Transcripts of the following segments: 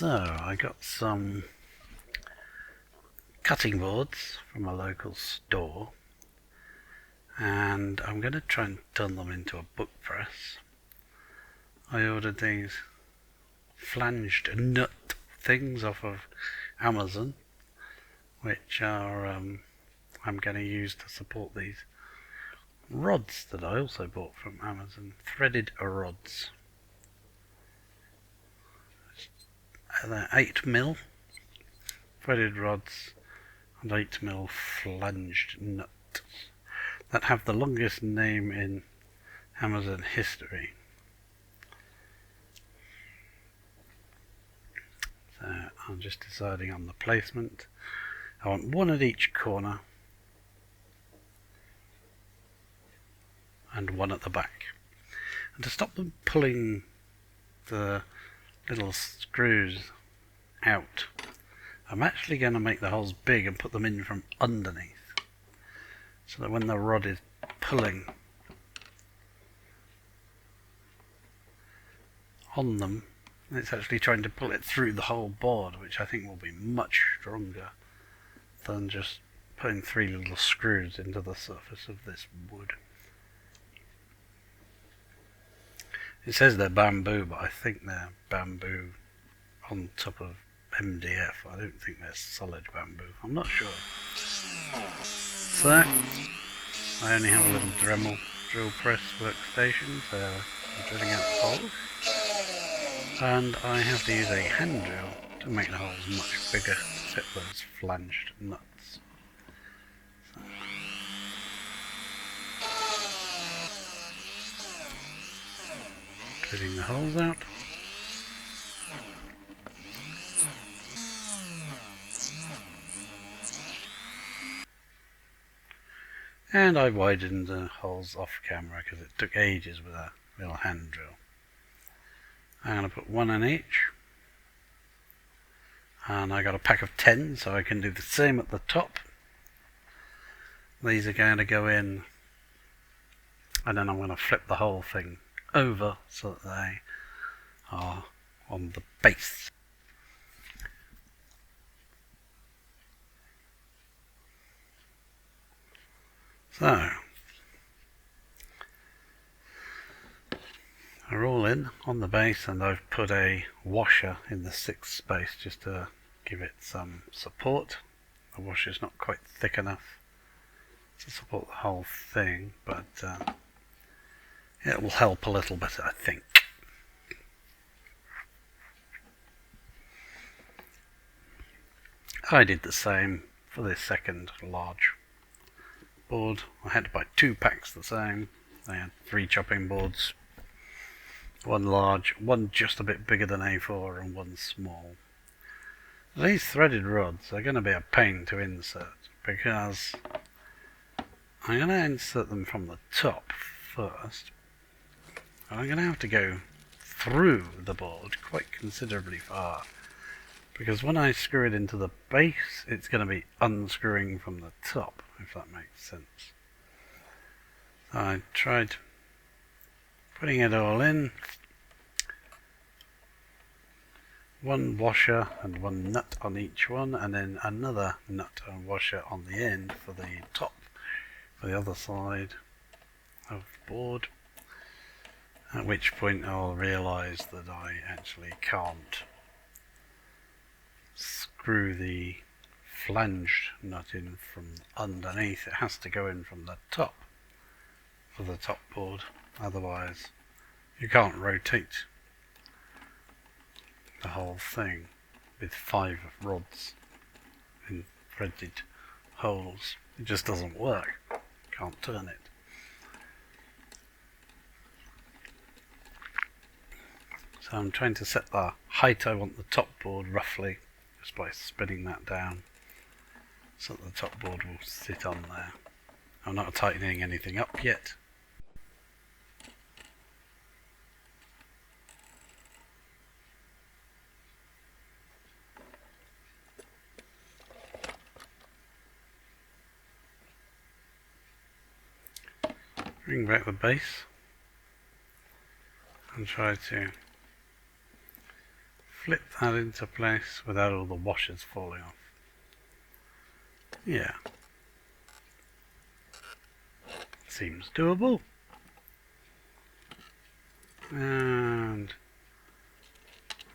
So I got some cutting boards from a local store, and I'm going to try and turn them into a book press. I ordered these flanged nut things off of Amazon, which are I'm going to use to support these rods that I also bought from Amazon, threaded rods. They're 8mm threaded rods and 8mm flanged nuts that have the longest name in Amazon history. So I'm just deciding on the placement. I want one at each corner and one at the back. And to stop them pulling the little screws out, I'm actually going to make the holes big and put them in from underneath, so that when the rod is pulling on them, it's actually trying to pull it through the whole board, which I think will be much stronger than just putting 3 little screws into the surface of this wood. It says they're bamboo, but I think they're bamboo on top of MDF. I don't think they're solid bamboo. I'm not sure. So I only have a little drill press workstation, so I'm drilling out the holes. And I have to use a hand drill to make the holes much bigger to fit those flanged nuts. Drilling the holes out. And I widened the holes off camera because it took ages with a little hand drill. I'm going to put one in each. And I got a pack of 10, so I can do the same at the top. These are going to go in, and then I'm going to flip the whole thing over so that they are on the base. So they're all in on the base, and I've put a washer in the 6th space just to give it some support. The washer's not quite thick enough to support the whole thing, but it will help a little bit, I think. I did the same for this second large board. I had to buy 2 packs the same. I had 3 chopping boards, one large, one just a bit bigger than A4, and one small. These threaded rods are going to be a pain to insert because I'm going to insert them from the top first. I'm going to have to go through the board quite considerably far, because when I screw it into the base, it's going to be unscrewing from the top, if that makes sense. So I tried putting it all in. One washer and one nut on each one, and then another nut and washer on the end for the top, for the other side of the board. At which point I'll realise that I actually can't screw the flanged nut in from underneath. It has to go in from the top for the top board, otherwise you can't rotate the whole thing with 5 rods in threaded holes. It just doesn't work. Can't turn it. So I'm trying to set the height I want the top board roughly, just by spinning that down so that the top board will sit on there. I'm not tightening anything up yet. Bring back the base and try to flip that into place without all the washers falling off. Yeah. Seems doable. And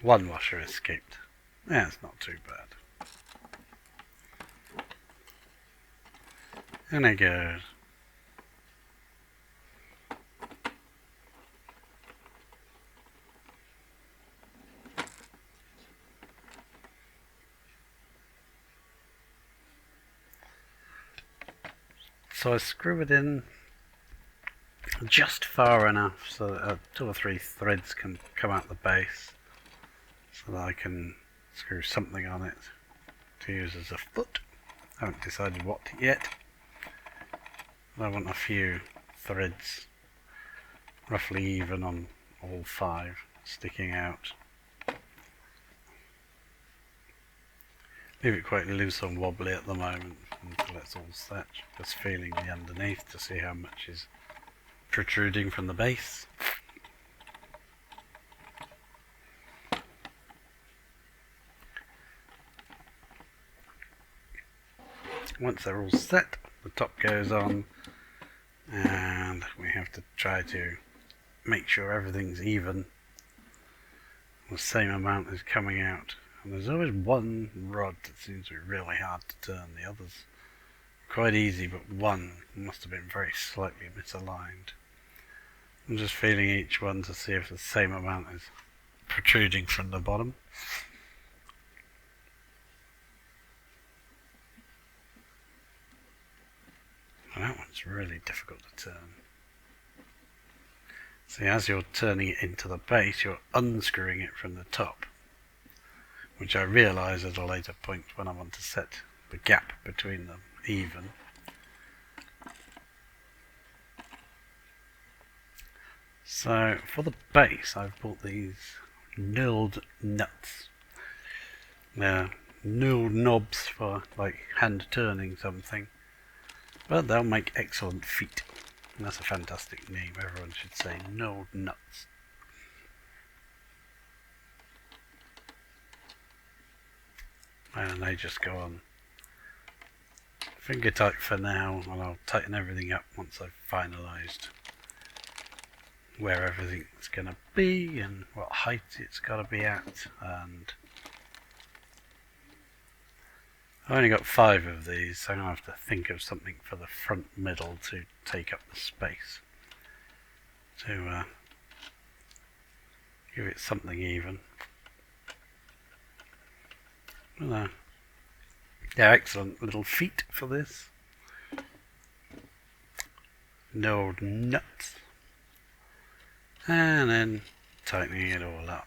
one washer escaped. Yeah, it's not too bad. And it goes. So I screw it in just far enough so that 2 or 3 threads can come out the base, so that I can screw something on it to use as a foot. I haven't decided what yet. I want a few threads roughly even on all 5 sticking out. Leave it quite loose and wobbly at the moment until it's all set, just feeling the underneath to see how much is protruding from the base. Once they're all set, the top goes on, and we have to try to make sure everything's even. The same amount is coming out. And there's always one rod that seems to be really hard to turn. The others are quite easy, but one must have been very slightly misaligned. I'm just feeling each one to see if the same amount is protruding from the bottom. And that one's really difficult to turn. See, as you're turning it into the base, you're unscrewing it from the top, which I realise at a later point when I want to set the gap between them even. So for the base, I've bought these knurled nuts. They're knurled knobs for like hand turning something, but they'll make excellent feet. And that's a fantastic name. Everyone should say knurled nuts. And they just go on finger tight for now, and I'll tighten everything up once I've finalised where everything's going to be and what height it's got to be at. And I've only got 5 of these, so I'm going to have to think of something for the front middle to take up the space, to give it something even. Yeah, excellent little feet for this. No nuts. And then tightening it all up.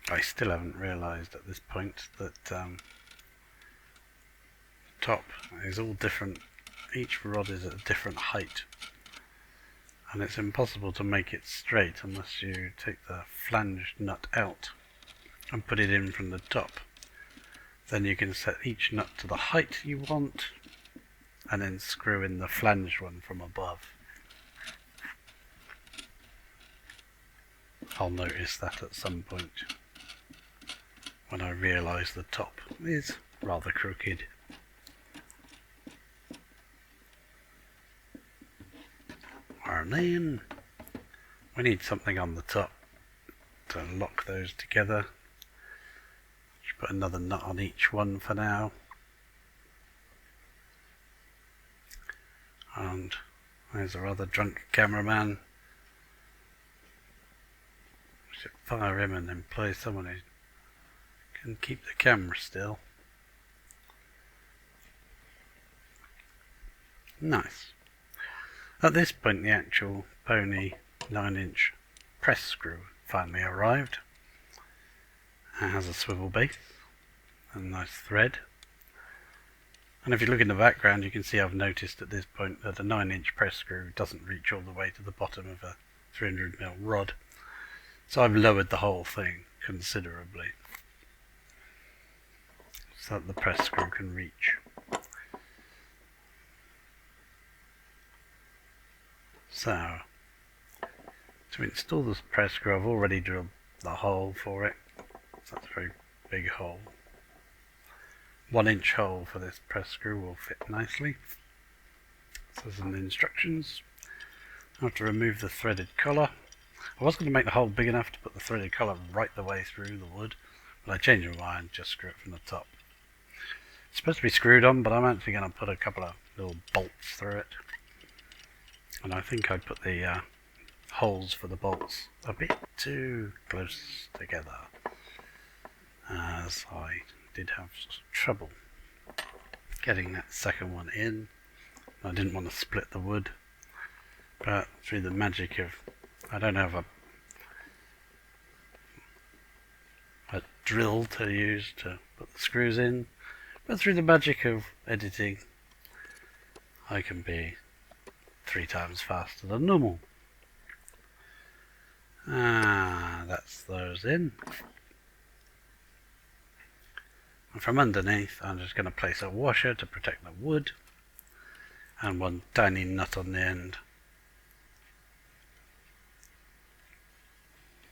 I still haven't realised at this point that top is all different. Each rod is at a different height, and it's impossible to make it straight unless you take the flanged nut out and put it in from the top. Then you can set each nut to the height you want and then screw in the flanged one from above. I'll notice that at some point when I realise the top is rather crooked. And then we need something on the top to lock those together. Just put another nut on each one for now. And there's our other drunk cameraman. We should fire him and employ someone who can keep the camera still. Nice. At this point the actual pony 9-inch press screw finally arrived. It has a swivel base and a nice thread. And if you look in the background, you can see I've noticed at this point that a 9-inch press screw doesn't reach all the way to the bottom of a 300mm rod. So I've lowered the whole thing considerably so that the press screw can reach. So, to To install this press screw, I've already drilled the hole for it. So that's a very big hole. 1-inch hole for this press screw will fit nicely. So there's in the instructions. I have to remove the threaded collar. I was going to make the hole big enough to put the threaded collar right the way through the wood, but I changed my mind, just screw it from the top. It's supposed to be screwed on, but I'm actually going to put a couple of little bolts through it. And I think I put the holes for the bolts a bit too close together, as I did have trouble getting that second one in. I didn't want to split the wood, but through the magic of, I don't have a drill to use to put the screws in, but through the magic of editing I can be 3 times faster than normal. That's those in. And from underneath I'm just going to place a washer to protect the wood and one tiny nut on the end.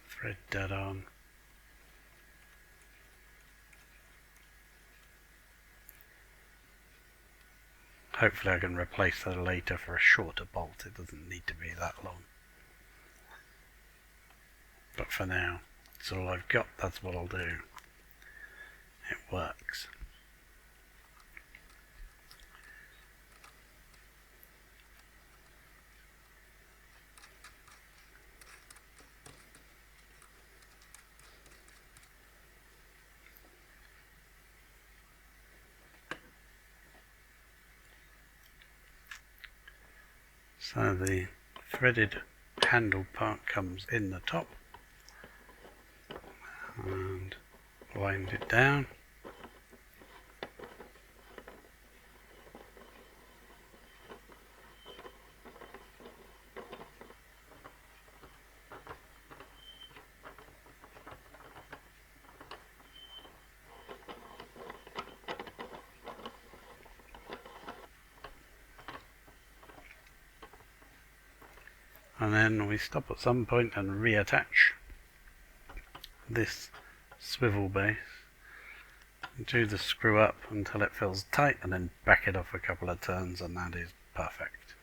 Thread that on. Hopefully I can replace that later for a shorter bolt. It doesn't need to be that long. But for now, that's all I've got. That's what I'll do. It works. So the threaded handle part comes in the top and wind it down. And then we stop at some point and reattach this swivel base, do the screw up until it feels tight and then back it off a couple of turns and that is perfect.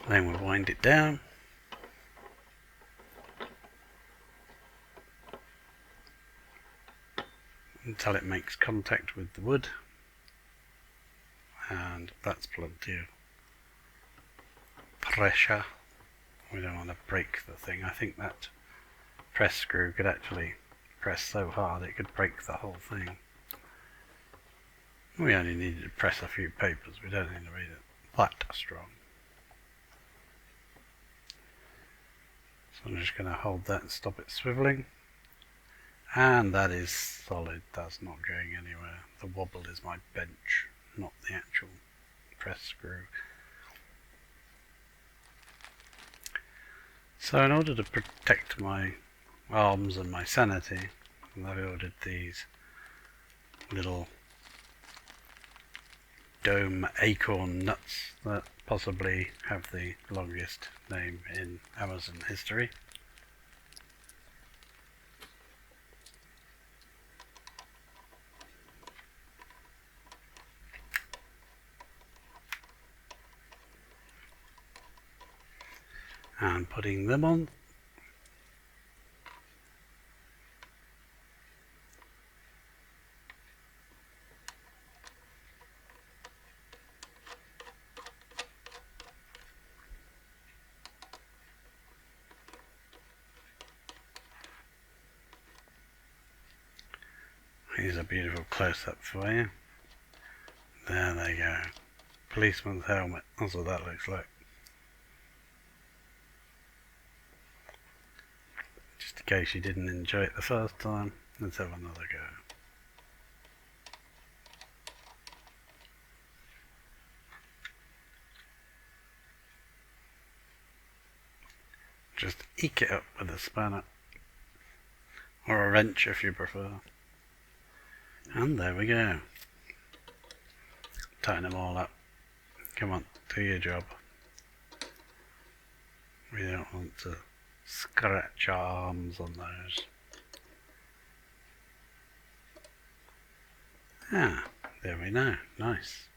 Then we wind it down until it makes contact with the wood, and that's plenty of pressure. We don't want to break the thing. I think that press screw could actually press so hard it could break the whole thing. We only needed to press a few papers, we don't need to read it that strong. So I'm just going to hold that and stop it swiveling. And that is solid, that's not going anywhere. The wobble is my bench, not the actual press screw. So in order to protect my arms and my sanity, I've ordered these little dome acorn nuts that possibly have the longest name in Amazon history. And putting them on. Here's a beautiful close-up for you. There they go. Policeman's helmet, that's what that looks like. Just in case you didn't enjoy it the first time, let's have another go. Just eke it up with a spanner, or a wrench if you prefer. And there we go. Tighten them all up. Come on, do your job. We don't want to scratch our arms on those. Ah, there we go. Nice.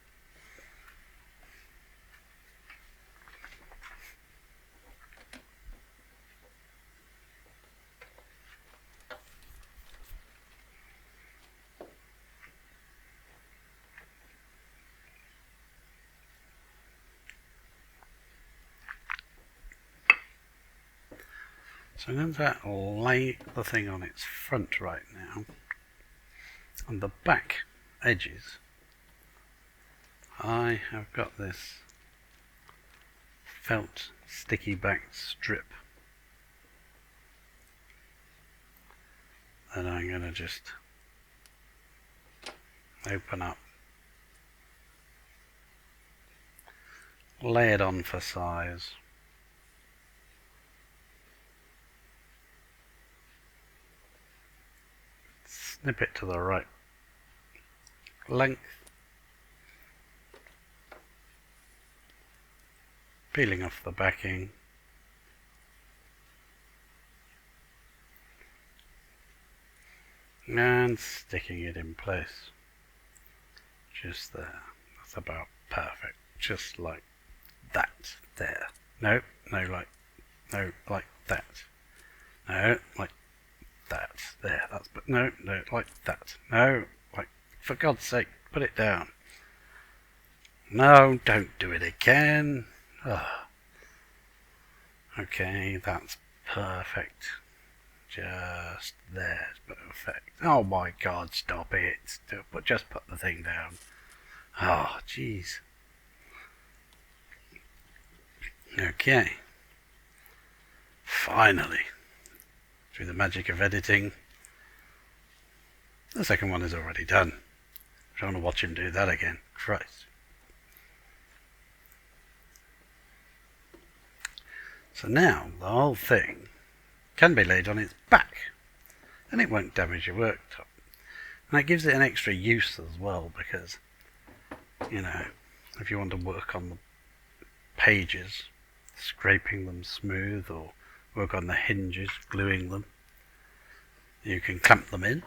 So I'm going to lay the thing on its front right now. On the back edges, I have got this felt sticky back strip that I'm going to just open up, lay it on for size. Snip it to the right length, peeling off the backing, and sticking it in place. Just there. That's about perfect. Just like that. There. No, like that. No, like that. There. That's but no, like that. No, like, for God's sake, put it down. No, don't do it again. Ugh. Okay, that's perfect. Just there's perfect. Oh my God, stop it. But just put the thing down. Oh, jeez. Okay. Finally, through the magic of editing, the second one is already done. I don't want to watch him do that again. Christ. So now the whole thing can be laid on its back, and it won't damage your worktop. And it gives it an extra use as well, because, you know, if you want to work on the pages, scraping them smooth, or work on the hinges, gluing them, you can clamp them in.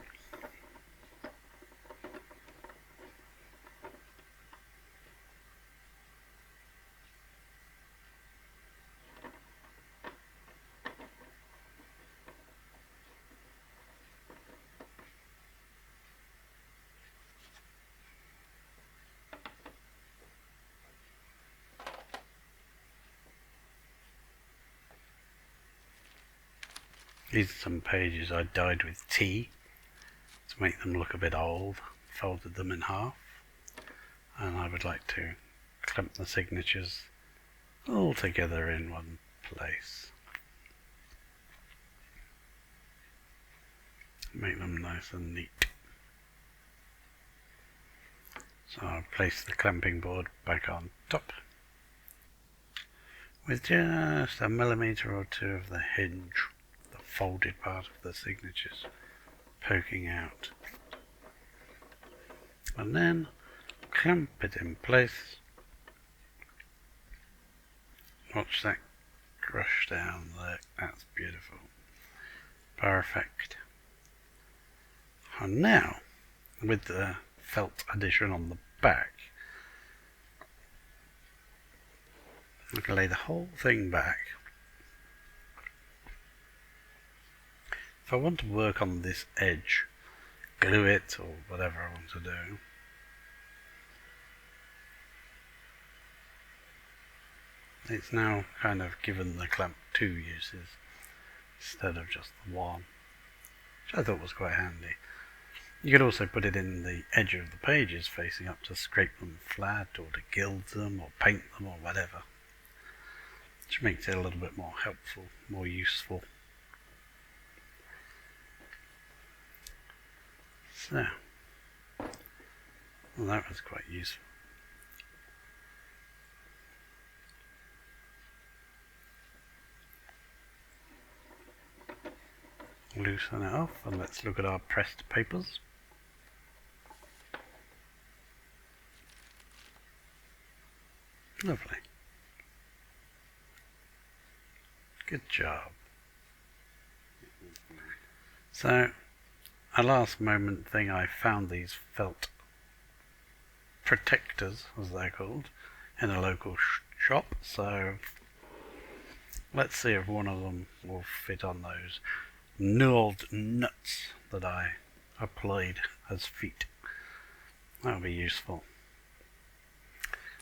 These are some pages I dyed with tea to make them look a bit old. Folded them in half, and I would like to clamp the signatures all together in one place. Make them nice and neat. So I'll place the clamping board back on top, with just a millimetre or two of the hinge, the folded part of the signatures, poking out. And then clamp it in place. Watch that crush down there. That's beautiful. Perfect. And now, with the felt addition on the back, I can lay the whole thing back. If I want to work on this edge, glue it or whatever I want to do, it's now kind of given the clamp two uses instead of just the one, which I thought was quite handy. You could also put it in the edge of the pages facing up to scrape them flat, or to gild them or paint them or whatever, which makes it a little bit more helpful, more useful. So, well, that was quite useful. Loosen it off, and let's look at our pressed papers. Lovely. Good job. So, a last moment thing, I found these felt protectors, as they're called, in a local shop, so let's see if one of them will fit on those knurled nuts that I applied as feet. That'll be useful.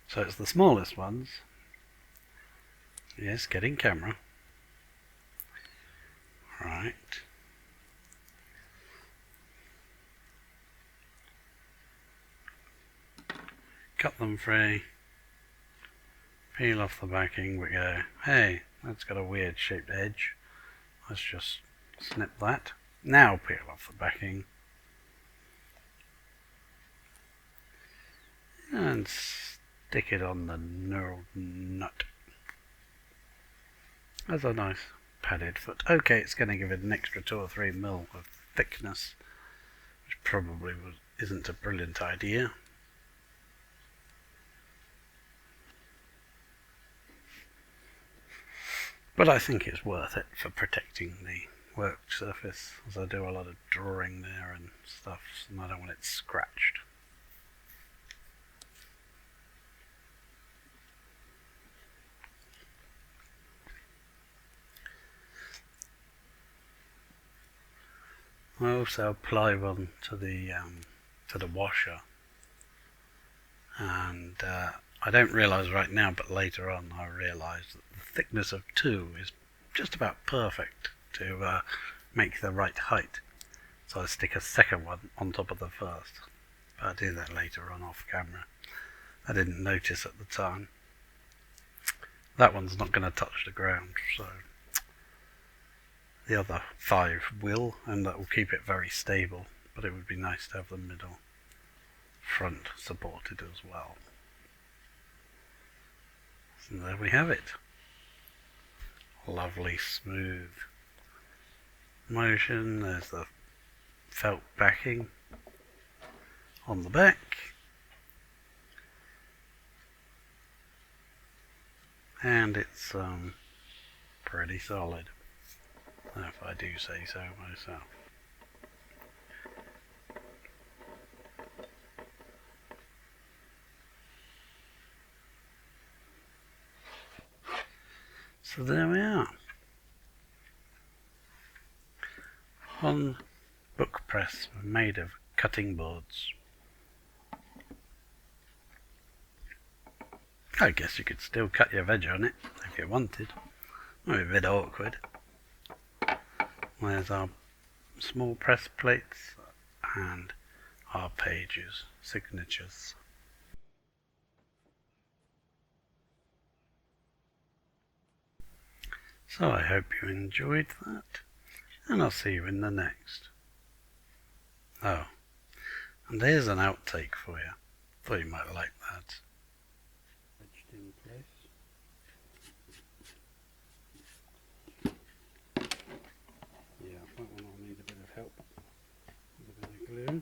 So it's the smallest ones. Yes, get in camera. Right. Cut them free. Peel off the backing. We go, hey, that's got a weird shaped edge. Let's just snip that. Now peel off the backing. And stick it on the knurled nut. That's a nice padded foot. Okay, it's going to give it an extra 2 or 3 mil of thickness, which probably isn't a brilliant idea. But I think it's worth it for protecting the work surface, as I do a lot of drawing there and stuff, and I don't want it scratched. I also apply one to the washer, and I don't realise right now, but later on I realise that the thickness of 2 is just about perfect to make the right height. So I stick a second one on top of the first. But I'll do that later on off camera. I didn't notice at the time. That one's not going to touch the ground, so the other 5 will, and that will keep it very stable, but it would be nice to have the middle front supported as well. So there we have it. Lovely smooth motion. There's the felt backing on the back. And it's pretty solid, if I do say so myself. So there we are. On Bookpress, made of cutting boards. I guess you could still cut your veg on it if you wanted. Might be a bit awkward. There's our small press plates and our pages, signatures. So I hope you enjoyed that, and I'll see you in the next. Oh, and here's an outtake for you. Thought you might like that. Etched in place. Yeah, that one will need a bit of help with a bit of glue.